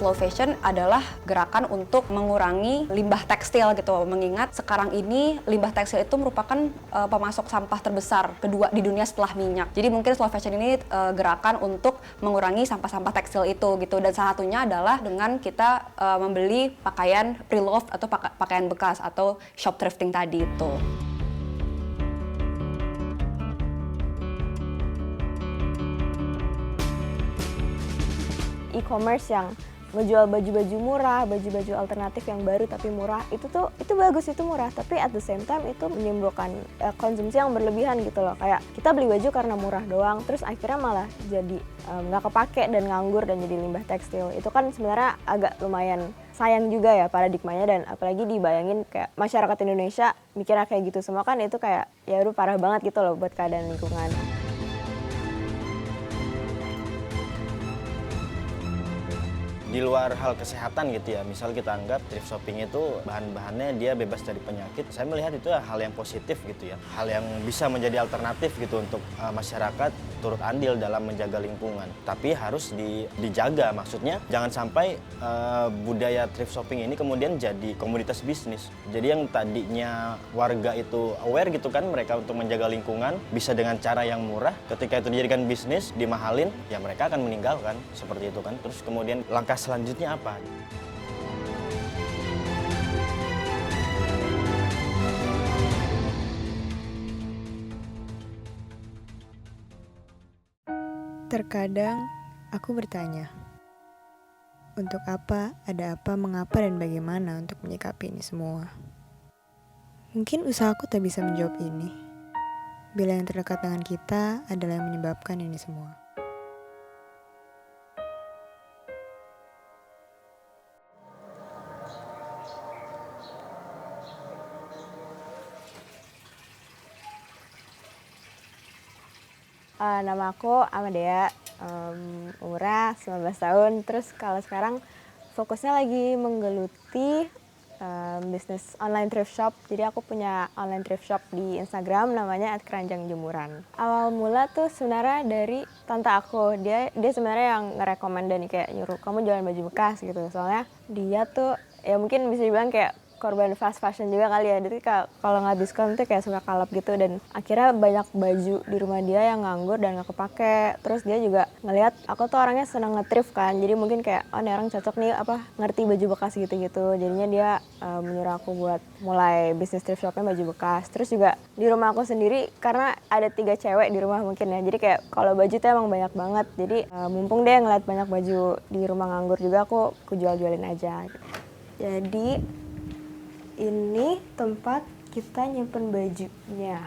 slow fashion adalah gerakan untuk mengurangi limbah tekstil gitu. Mengingat sekarang ini limbah tekstil itu merupakan pemasok sampah terbesar kedua di dunia setelah minyak. Jadi mungkin slow fashion ini gerakan untuk mengurangi sampah-sampah tekstil itu gitu. Dan salah satunya adalah dengan kita membeli pakaian pre-loved atau pakaian bekas atau shop thrifting tadi itu. E-commerce yang ngejual baju-baju murah, baju-baju alternatif yang baru tapi murah, itu bagus, itu murah, tapi at the same time itu menimbulkan konsumsi yang berlebihan gitu loh. Kayak kita beli baju karena murah doang, terus akhirnya malah jadi nggak kepake dan nganggur dan jadi limbah tekstil. Itu kan sebenarnya agak lumayan sayang juga ya paradigmanya, dan apalagi dibayangin kayak masyarakat Indonesia mikirnya kayak gitu semua kan, itu kayak ya udah parah banget gitu loh buat keadaan lingkungan. Di luar hal kesehatan gitu ya, misal kita anggap thrift shopping itu bahan-bahannya dia bebas dari penyakit, saya melihat itu hal yang positif gitu ya, hal yang bisa menjadi alternatif gitu untuk masyarakat turut andil dalam menjaga lingkungan. Tapi harus dijaga, maksudnya jangan sampai budaya thrift shopping ini kemudian jadi komoditas bisnis. Jadi yang tadinya warga itu aware gitu kan, mereka untuk menjaga lingkungan bisa dengan cara yang murah, ketika itu dijadikan bisnis, dimahalin, ya mereka akan meninggalkan, seperti itu kan. Terus kemudian langkah selanjutnya apa? Terkadang aku bertanya, untuk apa, ada apa, mengapa, dan bagaimana untuk menyikapi ini semua? Mungkin usahaku tak bisa menjawab ini, bila yang terdekat dengan kita adalah yang menyebabkan ini semua. Nama aku Amadea, umurnya 19 tahun. Terus kalau sekarang fokusnya lagi menggeluti bisnis online thrift shop. Jadi aku punya online thrift shop di Instagram namanya @keranjangjemuran. Awal mula tuh sebenarnya dari tante aku. Dia sebenarnya yang ngerekomend dan kayak nyuruh kamu jualan baju bekas gitu. Soalnya dia tuh ya mungkin bisa dibilang kayak korban fast fashion juga kali ya. Jadi kalau nggak diskon tuh kayak suka kalap gitu, dan akhirnya banyak baju di rumah dia yang nganggur dan nggak kepake. Terus dia juga ngelihat aku tuh orangnya senang nge-thrift kan, jadi mungkin kayak oh ini orang cocok nih ngerti baju bekas gitu-gitu. Jadinya dia menyuruh aku buat mulai bisnis thrift shopnya baju bekas. Terus juga di rumah aku sendiri karena ada 3 cewek di rumah mungkin ya, jadi kayak kalau baju tuh emang banyak banget. Jadi mumpung dia ngeliat banyak baju di rumah nganggur juga, aku jual-jualin aja gitu. Jadi ini tempat kita nyimpen bajunya.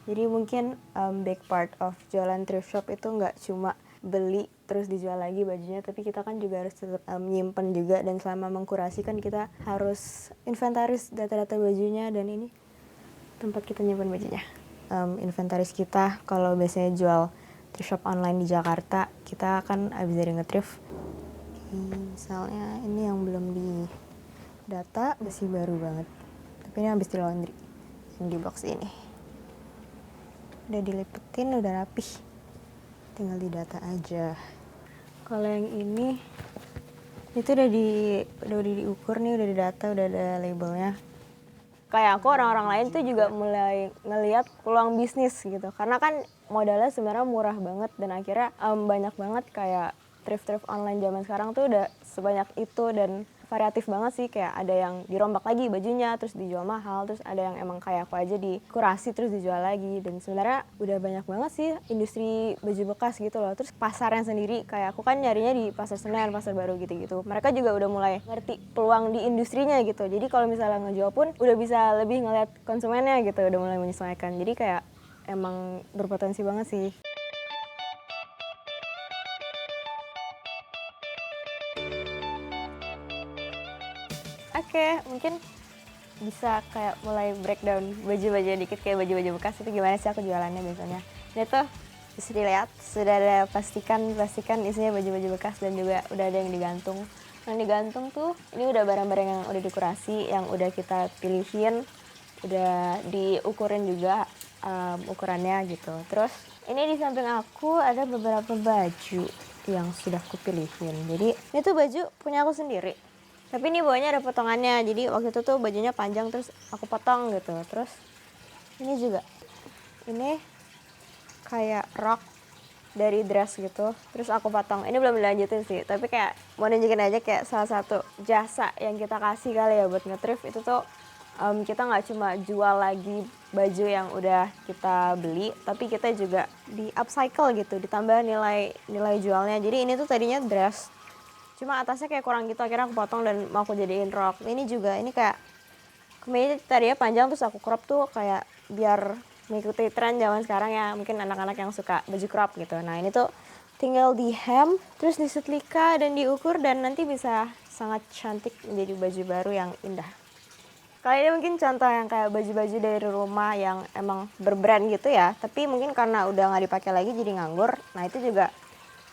Jadi mungkin big part of jualan thrift shop itu nggak cuma beli terus dijual lagi bajunya, tapi kita kan juga harus tetap nyimpen juga, dan selama mengkurasi kan kita harus inventaris data-data bajunya, dan ini tempat kita nyimpen bajunya. Inventaris kita kalau biasanya jual thrift shop online di Jakarta, kita kan abis dari nge-thrift. Misalnya ini yang belum di data, masih baru banget, tapi ini habis di laundry yang di box ini. Udah dilipetin, udah rapih, tinggal di data aja. Kalau yang ini itu udah diukur nih, udah didata, udah ada labelnya. Kayak aku, orang-orang lain tuh juga mulai ngelihat peluang bisnis gitu, karena kan modalnya sebenarnya murah banget, dan akhirnya banyak banget kayak thrift online zaman sekarang tuh udah sebanyak itu, dan variatif banget sih. Kayak ada yang dirombak lagi bajunya terus dijual mahal, terus ada yang emang kayak aku aja dikurasi terus dijual lagi. Dan sebenarnya udah banyak banget sih industri baju bekas gitu loh. Terus pasarnya sendiri, kayak aku kan nyarinya di Pasar Senen, Pasar Baru gitu-gitu, mereka juga udah mulai ngerti peluang di industrinya gitu. Jadi kalau misalnya ngejual pun udah bisa lebih ngeliat konsumennya gitu, udah mulai menyesuaikan. Jadi kayak emang berpotensi banget sih. Oke, mungkin bisa kayak mulai breakdown baju-baju dikit, kayak baju-baju bekas itu gimana sih aku jualannya biasanya. Ini tuh bisa dilihat, sudah ada plastikan isinya baju-baju bekas, dan juga udah ada yang digantung. Yang digantung tuh ini udah barang-barang yang udah dikurasi, yang udah kita pilihin, udah diukurin juga ukurannya gitu. Terus ini di samping aku ada beberapa baju. yang sudah kupilihin. Jadi ini tuh baju punya aku sendiri. Tapi ini bawahnya ada potongannya. Jadi waktu itu tuh bajunya panjang terus aku potong gitu. Terus ini juga. Ini kayak rok dari dress gitu. Terus aku potong. Ini belum dilanjutin sih. Tapi kayak mau nunjukin aja kayak salah satu jasa yang kita kasih kali ya buat nge-thrift itu tuh kita nggak cuma jual lagi baju yang udah kita beli, tapi kita juga di upcycle gitu, ditambah nilai jualnya. Jadi ini tuh tadinya dress, cuma atasnya kayak kurang gitu, akhirnya aku potong dan mau aku jadiin rok. Ini juga, ini kayak kemejanya tadinya panjang terus aku crop tuh kayak biar mengikuti tren zaman sekarang ya, mungkin anak-anak yang suka baju crop gitu. Nah ini tuh tinggal di hem, terus disetrika dan diukur dan nanti bisa sangat cantik menjadi baju baru yang indah. Kalau ini mungkin contoh yang kayak baju-baju dari rumah yang emang berbrand gitu ya. Tapi mungkin karena udah nggak dipakai lagi jadi nganggur. Nah itu juga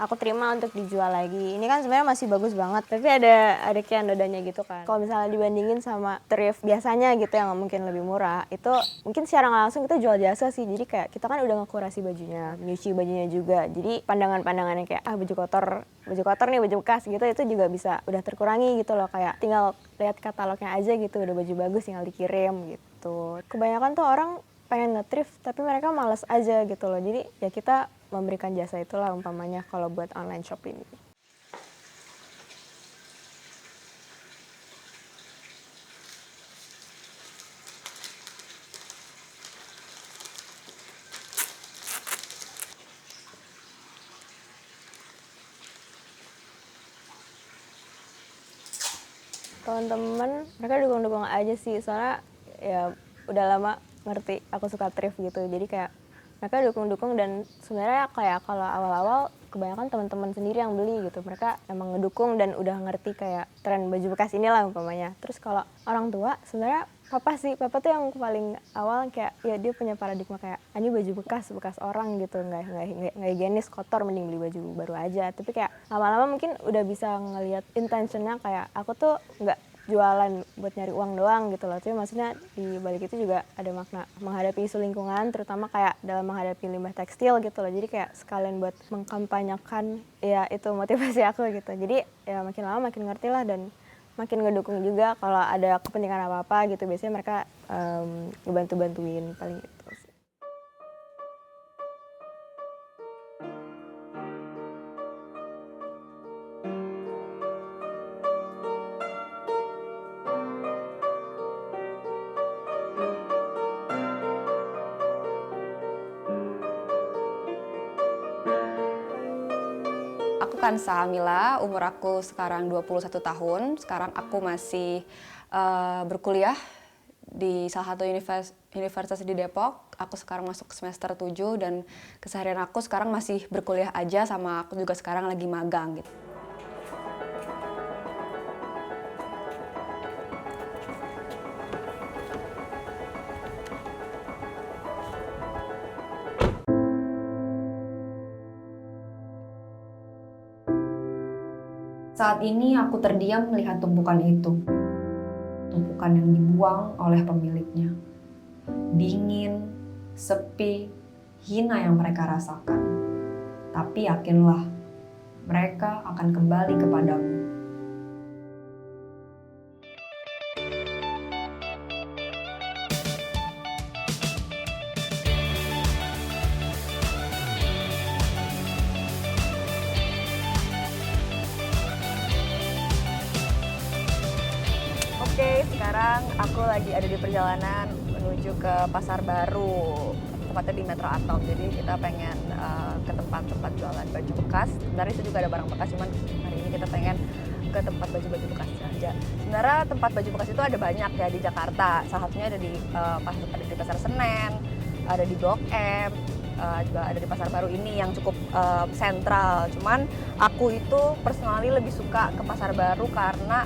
aku terima untuk dijual lagi. Ini kan sebenarnya masih bagus banget. Tapi ada kian dodanya gitu kan. Kalau misalnya dibandingin sama thrift biasanya gitu yang mungkin lebih murah. Itu mungkin secara nggak langsung kita jual jasa sih. Jadi kayak kita kan udah ngekurasi bajunya. Nyuci bajunya juga. Jadi pandangan-pandangannya kayak baju kotor nih, baju bekas gitu, itu juga bisa udah terkurangi gitu loh. Kayak tinggal lihat katalognya aja gitu, udah baju bagus tinggal dikirim gitu. Kebanyakan tuh orang pengen nge-thrift tapi mereka malas aja gitu loh. Jadi ya kita memberikan jasa itulah umpamanya kalau buat online shop ini. Teman-teman mereka dukung-dukung aja sih, soalnya ya udah lama ngerti aku suka thrift gitu, jadi kayak mereka dukung-dukung. Dan sebenarnya kayak kalau awal-awal kebanyakan teman-teman sendiri yang beli gitu, mereka emang ngedukung dan udah ngerti kayak tren baju bekas inilah umpamanya. Terus kalau orang tua sebenarnya papa tuh yang paling awal kayak ya dia punya paradigma kayak ini baju bekas orang gitu, nggak higienis, kotor, mending beli baju baru aja. Tapi kayak lama-lama mungkin udah bisa ngelihat intentionnya kayak aku tuh nggak jualan buat nyari uang doang gitu loh. Tapi maksudnya di balik itu juga ada makna menghadapi isu lingkungan, terutama kayak dalam menghadapi limbah tekstil gitu loh. Jadi kayak sekalian buat mengkampanyekan, ya itu motivasi aku gitu. Jadi ya makin lama makin ngerti lah dan makin ngedukung juga kalau ada kepentingan apa-apa gitu. Biasanya mereka ngebantu-bantuin paling gitu sih. Aku Kansa Amila, umur aku sekarang 21 tahun. Sekarang aku masih berkuliah di salah satu universitas di Depok. Aku sekarang masuk semester 7 dan keseharian aku sekarang masih berkuliah aja, sama aku juga sekarang lagi magang gitu. Saat ini aku terdiam melihat tumpukan itu. Tumpukan yang dibuang oleh pemiliknya. Dingin, sepi, hina yang mereka rasakan. Tapi yakinlah, mereka akan kembali kepadamu. Oke, sekarang aku lagi ada di perjalanan menuju ke Pasar Baru, tepatnya di Metro Atom. Jadi kita pengen ke tempat-tempat jualan baju bekas. Sebenarnya itu juga ada barang bekas, cuman hari ini kita pengen ke tempat baju-baju bekas aja. Sebenarnya tempat baju bekas itu ada banyak ya di Jakarta. Salah satunya ada di Pasar Senen, ada di Blok M, juga ada di Pasar Baru ini yang cukup sentral. Cuman aku itu personally lebih suka ke Pasar Baru karena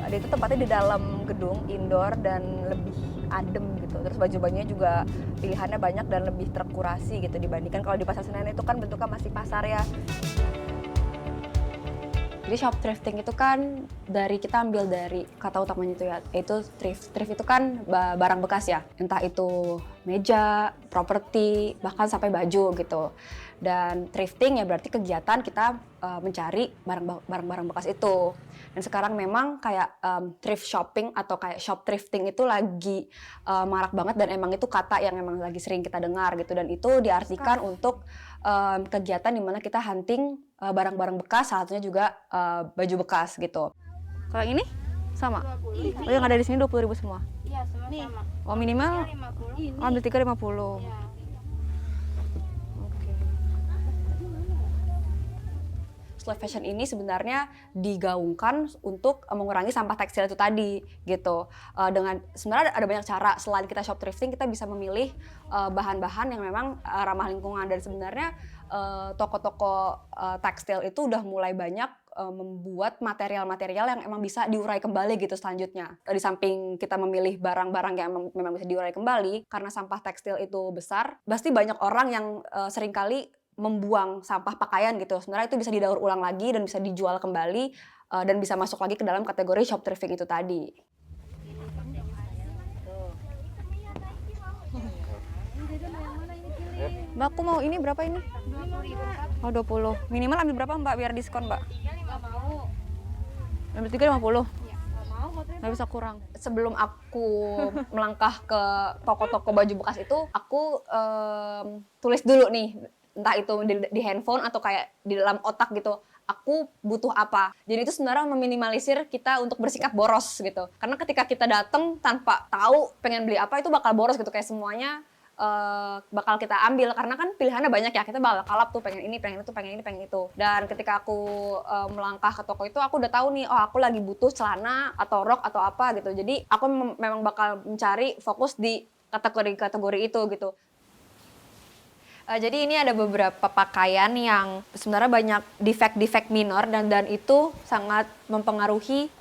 dia itu tempatnya di dalam gedung indoor dan lebih adem gitu. Terus baju-bajunya juga pilihannya banyak dan lebih terkurasi gitu dibandingkan kalau di Pasar Senen itu kan bentuknya masih pasar ya. Jadi shop thrifting itu kan kita ambil dari kata utamanya itu ya, yaitu thrift. Thrift itu kan barang bekas ya, entah itu meja, properti, bahkan sampai baju gitu. Dan thrifting ya berarti kegiatan kita mencari barang-barang bekas itu. Dan sekarang memang kayak thrift shopping atau kayak shop thrifting itu lagi marak banget dan emang itu kata yang emang lagi sering kita dengar gitu. Dan itu diartikan untuk kegiatan dimana kita hunting barang-barang bekas, salah satunya juga baju bekas gitu. Kalau yang ini sama? Oh yang ada di sini 20.000 semua? Iya, semua sama. Oh minimal? 50. Ambil 3 50. Iya. Slow fashion ini sebenarnya digaungkan untuk mengurangi sampah tekstil itu tadi gitu. Dengan sebenarnya ada banyak cara selain kita shop thrifting, kita bisa memilih bahan-bahan yang memang ramah lingkungan. Dan sebenarnya toko-toko tekstil itu udah mulai banyak membuat material-material yang emang bisa diurai kembali gitu selanjutnya. Di samping kita memilih barang-barang yang memang bisa diurai kembali, karena sampah tekstil itu besar, pasti banyak orang yang seringkali membuang sampah pakaian gitu. Sebenarnya itu bisa didaur ulang lagi dan bisa dijual kembali dan bisa masuk lagi ke dalam kategori shop thrifting itu tadi. Mbak, aku mau ini berapa ini? 20.000. Oh 20. Minimal ambil berapa Mbak biar diskon Mbak? Nggak mau. Ambil 3 50. Ya, nggak mau. Nggak bisa kurang. Sebelum aku melangkah ke toko-toko baju bekas itu, aku tulis dulu nih, entah itu di handphone atau kayak di dalam otak gitu, aku butuh apa. Jadi itu sebenarnya meminimalisir kita untuk bersikap boros gitu. Karena ketika kita datang tanpa tahu pengen beli apa, itu bakal boros gitu, kayak semuanya bakal kita ambil, karena kan pilihannya banyak ya, kita bakal kalap tuh pengen ini, pengen itu, pengen ini, pengen itu. Dan ketika aku melangkah ke toko itu, aku udah tahu nih, oh aku lagi butuh celana atau rok atau apa gitu. Jadi aku memang bakal mencari fokus di kategori-kategori itu gitu. Jadi ini ada beberapa pakaian yang sebenarnya banyak defek-defek minor dan itu sangat mempengaruhi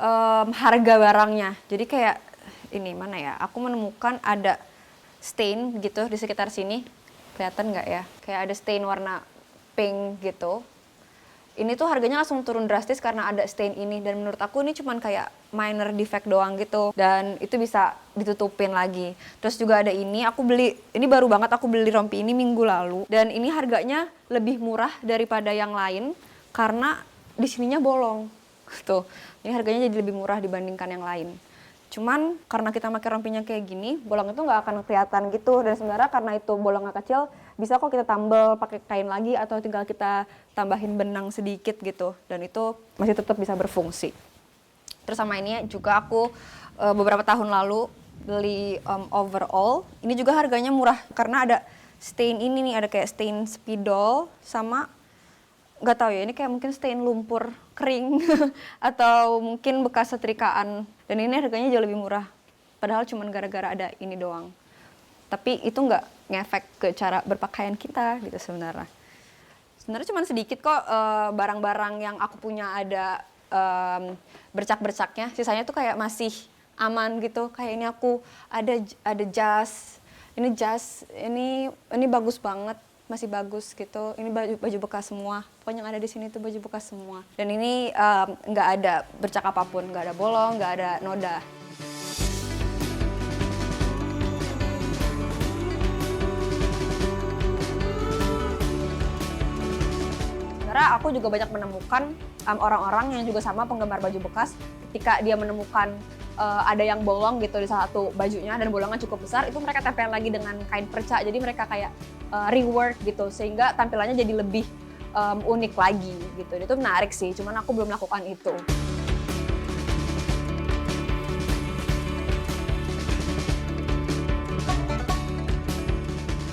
harga barangnya. Jadi kayak ini mana ya? Aku menemukan ada stain gitu di sekitar sini. Kelihatan nggak ya? Kayak ada stain warna pink gitu. Ini tuh harganya langsung turun drastis karena ada stain ini, dan menurut aku ini cuman kayak minor defect doang gitu, dan itu bisa ditutupin lagi. Terus juga ada ini, aku beli, ini baru banget aku beli rompi ini minggu lalu, dan ini harganya lebih murah daripada yang lain karena di sininya bolong. Tuh, ini harganya jadi lebih murah dibandingkan yang lain. Cuman karena kita pakai rompinya kayak gini, bolong itu nggak akan kelihatan gitu. Dan sebenarnya karena itu bolongnya kecil, bisa kok kita tambal pakai kain lagi atau tinggal kita tambahin benang sedikit gitu. Dan itu masih tetap bisa berfungsi. Terus sama ini juga aku beberapa tahun lalu beli overall. Ini juga harganya murah karena ada stain ini nih, ada kayak stain spidol sama nggak tahu ya, ini kayak mungkin stain lumpur kering atau mungkin bekas setrikaan, dan ini harganya jauh lebih murah padahal cuma gara-gara ada ini doang, tapi itu nggak ngefek ke cara berpakaian kita gitu. Sebenarnya cuma sedikit kok barang-barang yang aku punya ada bercak-bercaknya, sisanya tuh kayak masih aman gitu. Kayak ini aku ada jas, ini bagus banget, masih bagus gitu. Ini baju bekas semua. Pokoknya yang ada di sini tuh baju bekas semua. Dan ini nggak ada bercak apapun, nggak ada bolong, nggak ada noda. Sebenarnya aku juga banyak menemukan orang-orang yang juga sama penggemar baju bekas. Ketika dia menemukan ada yang bolong gitu di salah satu bajunya dan bolongnya cukup besar, itu mereka tempel lagi dengan kain perca. Jadi mereka kayak rework gitu sehingga tampilannya jadi lebih unik lagi gitu. Itu menarik sih, cuman aku belum melakukan itu.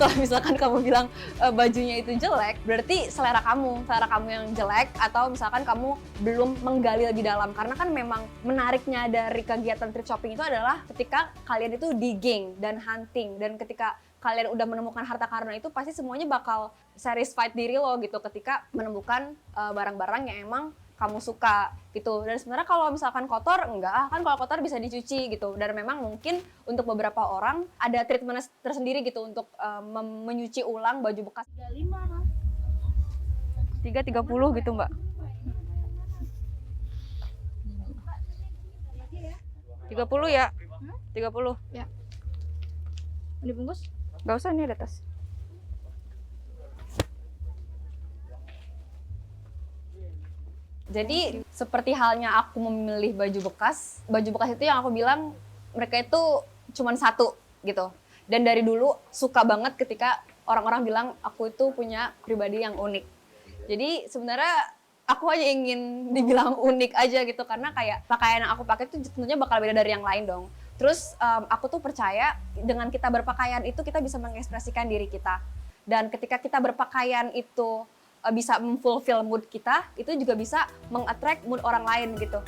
Kalau misalkan kamu bilang bajunya itu jelek, berarti selera kamu yang jelek, atau misalkan kamu belum menggali lebih dalam. Karena kan memang menariknya dari kegiatan thrift shopping itu adalah ketika kalian itu digging dan hunting, dan ketika kalian udah menemukan harta karun itu, pasti semuanya bakal satisfied diri lo gitu ketika menemukan barang-barang yang emang kamu suka gitu. Dan sebenarnya kalau misalkan kotor, enggak, kan kalau kotor bisa dicuci gitu. Dan memang mungkin untuk beberapa orang ada treatment tersendiri gitu untuk menyuci ulang baju bekas. 35 kan? 330 gitu Mbak. 30 ya? 30? Ya. Dibungkus? Gak usah, ini ada tas. Jadi seperti halnya aku memilih baju bekas itu yang aku bilang mereka itu cuman satu gitu. Dan dari dulu suka banget ketika orang-orang bilang aku itu punya pribadi yang unik. Jadi sebenarnya aku hanya ingin dibilang unik aja gitu karena kayak pakaian yang aku pakai itu tentunya bakal beda dari yang lain dong. Terus aku tuh percaya dengan kita berpakaian itu kita bisa mengekspresikan diri kita. Dan ketika kita berpakaian itu bisa memfulfill mood kita, itu juga bisa meng-attract mood orang lain gitu.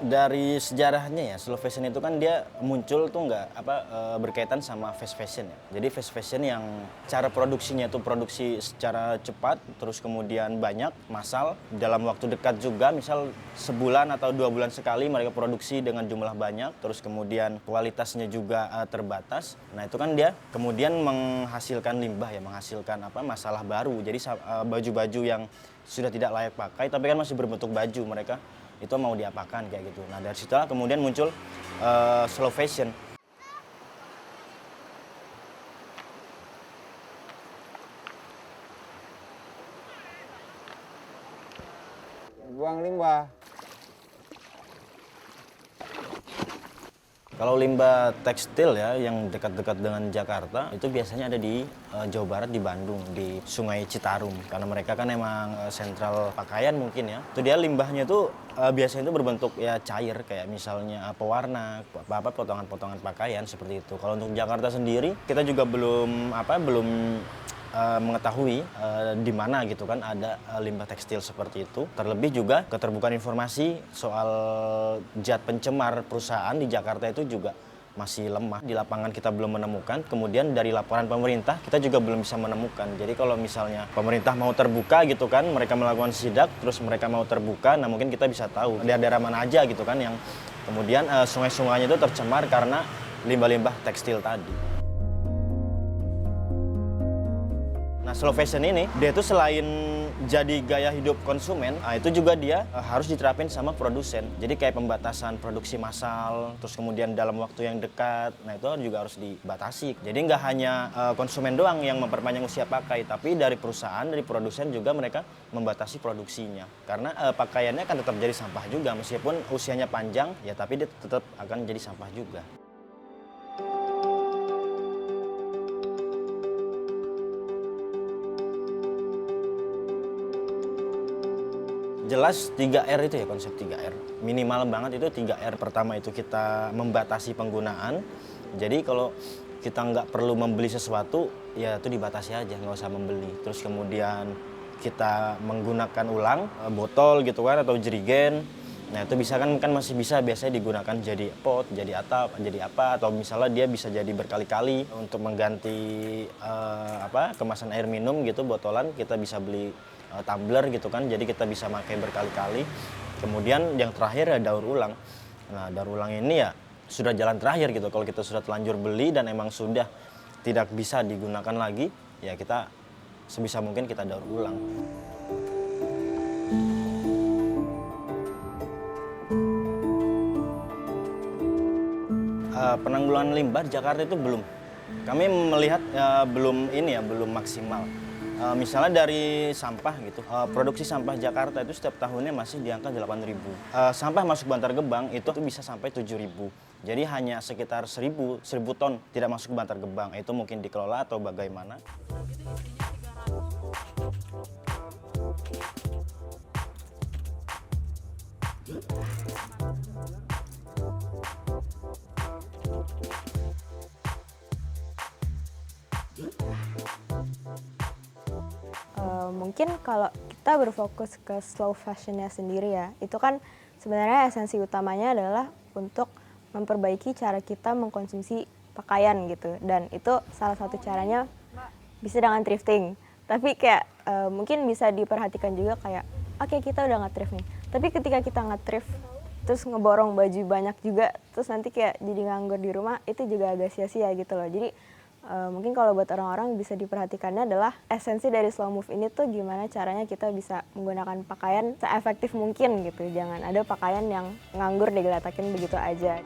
Dari sejarahnya ya, slow fashion itu kan dia muncul tuh berkaitan sama fast fashion ya. Jadi fast fashion yang cara produksinya itu produksi secara cepat, terus kemudian banyak, massal, dalam waktu dekat juga, misal sebulan atau 2 bulan sekali mereka produksi dengan jumlah banyak, terus kemudian kualitasnya juga terbatas. Nah itu kan dia kemudian menghasilkan limbah ya, menghasilkan masalah baru. Jadi baju-baju yang sudah tidak layak pakai tapi kan masih berbentuk baju, mereka itu mau diapakan kayak gitu. Nah dari situlah kemudian muncul slow fashion. Buang limbah. Kalau limbah tekstil ya yang dekat-dekat dengan Jakarta itu biasanya ada di Jawa Barat, di Bandung, di Sungai Citarum. Karena mereka kan emang sentral pakaian mungkin ya. Itu dia limbahnya tuh biasanya itu berbentuk ya cair kayak misalnya pewarna, potongan-potongan pakaian seperti itu. Kalau untuk Jakarta sendiri kita juga belum mengetahui di mana gitu kan ada limbah tekstil seperti itu. Terlebih juga keterbukaan informasi soal zat pencemar perusahaan di Jakarta itu juga masih lemah. Di lapangan kita belum menemukan, kemudian dari laporan pemerintah kita juga belum bisa menemukan. Jadi kalau misalnya pemerintah mau terbuka gitu kan, mereka melakukan sidak, terus mereka mau terbuka, nah mungkin kita bisa tahu daerah mana aja gitu kan yang kemudian sungai-sungainya itu tercemar karena limbah-limbah tekstil tadi. Nah, slow fashion ini, dia itu selain jadi gaya hidup konsumen, itu juga dia harus diterapin sama produsen. Jadi kayak pembatasan produksi massal, terus kemudian dalam waktu yang dekat, nah itu juga harus dibatasi. Jadi nggak hanya konsumen doang yang memperpanjang usia pakai, tapi dari perusahaan, dari produsen juga mereka membatasi produksinya. Karena pakaiannya akan tetap jadi sampah juga, meskipun usianya panjang, ya tapi dia tetap akan jadi sampah juga. Jelas 3R itu ya, konsep 3R. Minimal banget itu 3R. Pertama itu kita membatasi penggunaan. Jadi kalau kita nggak perlu membeli sesuatu, ya itu dibatasi aja, nggak usah membeli. Terus kemudian kita menggunakan ulang botol gitu kan atau jerigen. Nah itu bisa kan masih bisa biasanya digunakan jadi pot, jadi atap, jadi apa, atau misalnya dia bisa jadi berkali-kali untuk mengganti kemasan air minum gitu, botolan kita bisa beli tumbler gitu kan, jadi kita bisa pakai berkali-kali. Kemudian yang terakhir ya daur ulang. Nah daur ulang ini ya sudah jalan terakhir gitu, kalau kita sudah telanjur beli dan emang sudah tidak bisa digunakan lagi, ya kita sebisa mungkin kita daur ulang. Penanggulangan limbah di Jakarta itu belum. Kami melihat belum maksimal. Misalnya dari sampah gitu, produksi sampah Jakarta itu setiap tahunnya masih di angka 8.000. Sampah masuk Bantar Gebang itu bisa sampai 7.000. Jadi hanya sekitar 1.000 ton tidak masuk Bantar Gebang. Itu mungkin dikelola atau bagaimana. Mungkin kalau kita berfokus ke slow fashionnya sendiri ya, itu kan sebenarnya esensi utamanya adalah untuk memperbaiki cara kita mengkonsumsi pakaian gitu. Dan itu salah satu caranya bisa dengan thrifting. Tapi kayak mungkin bisa diperhatikan juga kayak, oke, kita udah nge-thrift nih. Tapi ketika kita nge-thrift, terus ngeborong baju banyak juga, terus nanti kayak jadi nganggur di rumah, itu juga agak sia-sia gitu loh. Jadi mungkin kalau buat orang-orang bisa diperhatikannya adalah esensi dari slow move ini tuh gimana caranya kita bisa menggunakan pakaian seefektif mungkin gitu. Jangan ada pakaian yang nganggur digeletakin begitu aja.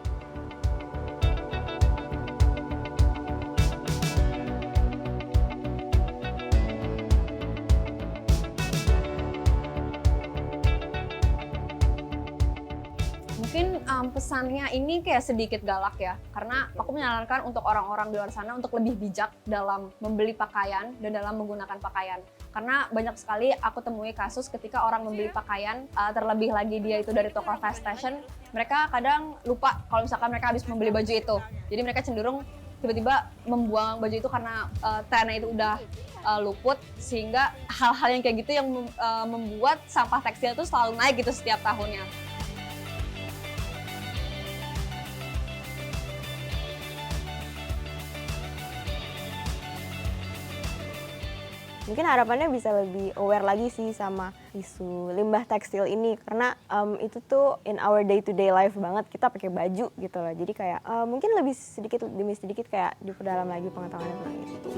Mungkin pesannya ini kayak sedikit galak ya, karena aku menyarankan untuk orang-orang di luar sana untuk lebih bijak dalam membeli pakaian dan dalam menggunakan pakaian. Karena banyak sekali aku temui kasus ketika orang membeli pakaian, terlebih lagi dia itu dari toko fast fashion, mereka kadang lupa kalau misalkan mereka habis membeli baju itu. Jadi mereka cenderung tiba-tiba membuang baju itu karena trennya itu udah luput, sehingga hal-hal yang kayak gitu yang membuat sampah tekstil itu selalu naik gitu setiap tahunnya. Mungkin harapannya bisa lebih aware lagi sih sama isu limbah tekstil ini, karena itu tuh in our day to day life banget, kita pakai baju gitu loh. Jadi kayak mungkin lebih sedikit demi sedikit kayak diperdalam lagi pengetahuannya tentang itu.